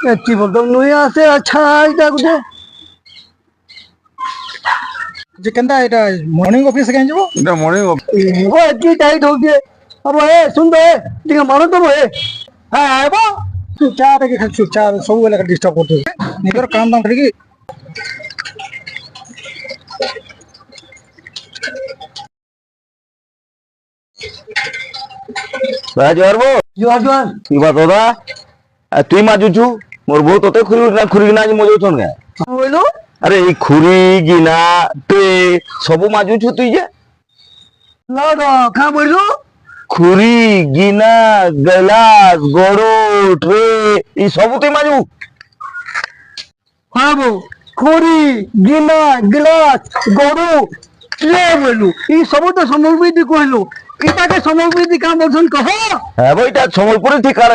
এতি বলতো নুই আছে আচ্ছা এটা গুটে যে কেনটা এটা মর্নিং অফিস কেন যাব এটা মর্নিং ও এতি টাইট হোকে अब ए सुन दे दिखा मारो तो ए हां आबो চা থেকে খাচ্ছু চা সব এলাকা ডিস্টার্ব করতে নিজের কাম দাম ঠিক রাজবাবু जुआर जुआर কি বাত দাদা তুই মাজুছু মোর বউ তোতে খুরি না মজুছন গে बोलो আরে এই খুরি গিনা তে সবু মাজুছু তুই যে लाडो खा बोलो খুরি গিনা গ্লাস গড়ো ট্রে এই সবু তুই মাজু हां बो खोरी गिना गिलास गरु ट्रे बोलू ई सब तो समर्पित कहलो इटा के समर्पित काम बोलछन कहो হ্যাঁ বইটা সম্বলপুরে ঠিক আর